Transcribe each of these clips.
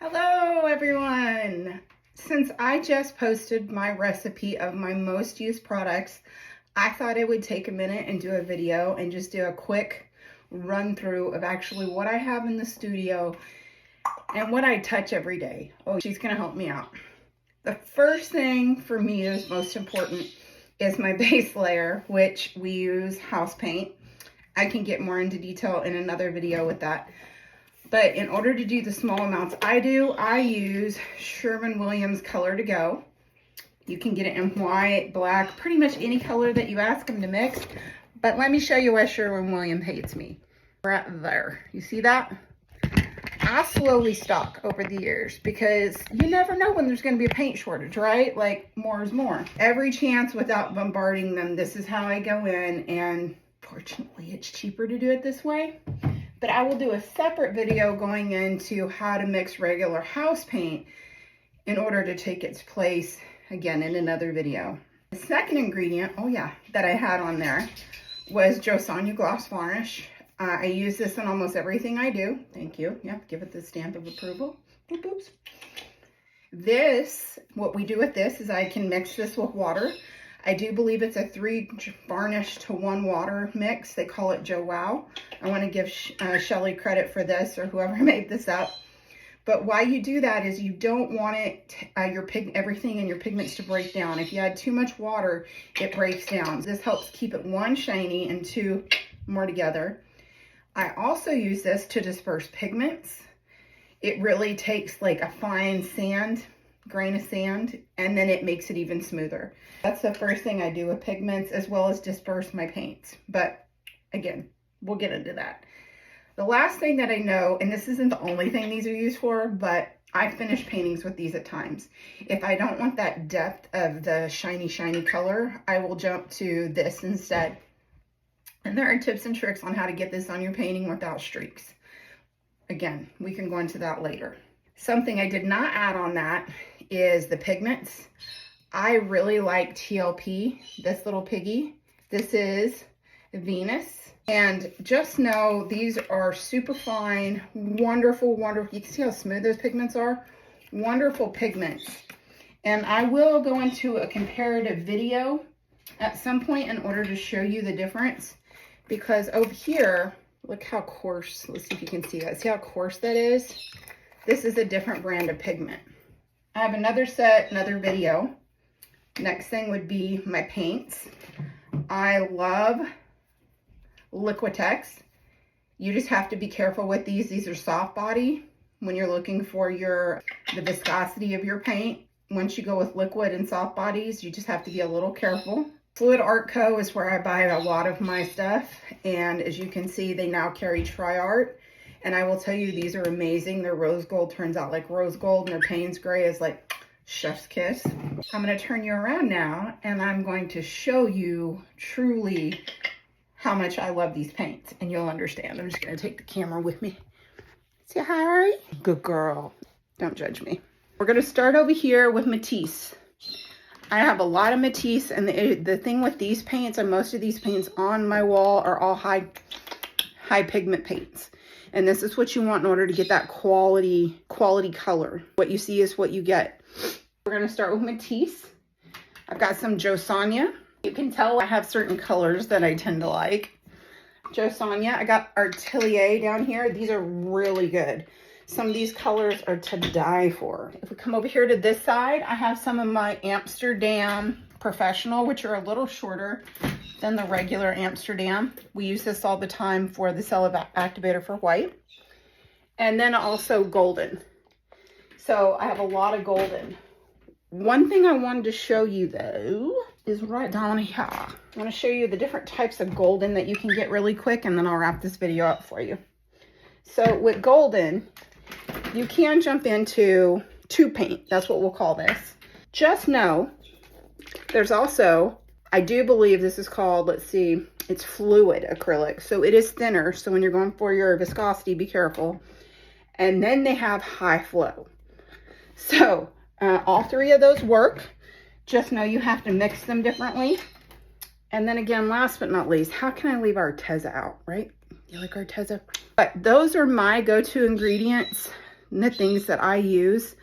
Hello everyone! Since I just posted my recipe of my most used products, I thought I would take a minute and do a video and just do a quick run through of actually what I have in the studio and what I touch every day. Oh, she's gonna help me out. The first thing for me is most important is my base layer, which we use house paint. I can get more into detail in another video with that. But in order to do the small amounts I do, I use Sherwin-Williams Color to Go. You can get it in white, black, pretty much any color that you ask them to mix. But let me show you why Sherwin-Williams hates me. Right there. You see that? I slowly stock over the years because you never know when there's going to be a paint shortage, right? Like more is more. Every chance without bombarding them, this is how I go in, and fortunately it's cheaper to do it this way. But I will do a separate video going into how to mix regular house paint in order to take its place again in another video. The second ingredient, that I had on there was Jo Sonja Gloss Varnish. I use this in almost everything I do. Thank you. Yep, give it the stamp of approval. Boop, boops. This, what we do with this is I can mix this with water. I do believe it's a 3 varnish to 1 water mix. They call it Jo Wow. I want to give Shelly credit for this, or whoever made this up. But why you do that is you don't want it, everything in your pigments to break down. If you add too much water, it breaks down. This helps keep it 1, shiny, and 2, more together. I also use this to disperse pigments. It really takes like a fine sand, grain of sand, and then it makes it even smoother. That's the first thing I do with pigments, as well as disperse my paints. But again, we'll get into that. The last thing that I know, and this isn't the only thing these are used for, but I finish paintings with these at times. If I don't want that depth of the shiny color, I will jump to this instead. And there are tips and tricks on how to get this on your painting without streaks. Again, we can go into that later. Something I did not add on that is the pigments. I really like TLP, this little piggy. This is Venus. And just know these are super fine, wonderful. You can see how smooth those pigments are. Wonderful pigments. And I will go into a comparative video at some point in order to show you the difference. Because over here, look how coarse, let's see if you can see that. See how coarse that is? This is a different brand of pigment. I have another video. Next thing would be my paints. I love Liquitex. You just have to be careful with these. These are soft body when you're looking for the viscosity of your paint. Once you go with liquid and soft bodies, you just have to be a little careful. Fluid Art Co. is where I buy a lot of my stuff. And as you can see, they now carry Triart. And I will tell you, these are amazing. Their rose gold turns out like rose gold, and their Payne's gray is like chef's kiss. I'm going to turn you around now, and I'm going to show you truly how much I love these paints, and you'll understand. I'm just going to take the camera with me. Say hi, Ari. Good girl. Don't judge me. We're going to start over here with Matisse. I have a lot of Matisse, and the thing with these paints, and most of these paints on my wall, are all high pigment paints. And this is what you want in order to get that quality color. What you see is what you get. We're going to start with Matisse. I've got some Jo Sonja. You can tell I have certain colors that I tend to like. Jo Sonja. I got Artelier down here. These are really good. Some of these colors are to die for. If we come over here to this side, I have some of my Amsterdam Professional, which are a little shorter than the regular Amsterdam. We use this all the time for the cell activator for white. And then also golden. So I have a lot of golden. One thing I wanted to show you though is right down here. I want to show you the different types of golden that you can get really quick, and then I'll wrap this video up for you. So with golden, you can jump into tube paint. That's what we'll call this. Just know there's also, I do believe this is called, let's see, it's fluid acrylic. So it is thinner. So when you're going for your viscosity, be careful. And then they have high flow. So all 3 of those work. Just know you have to mix them differently. And then again, last but not least, how can I leave Arteza out, right? You like Arteza? But those are my go-to ingredients knit things that I use.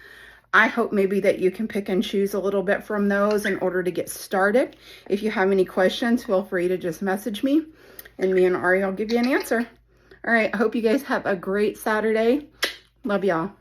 I hope maybe that you can pick and choose a little bit from those in order to get started. If you have any questions, feel free to just message me, and me and Ari will give you an answer. All right, I hope you guys have a great Saturday. Love y'all.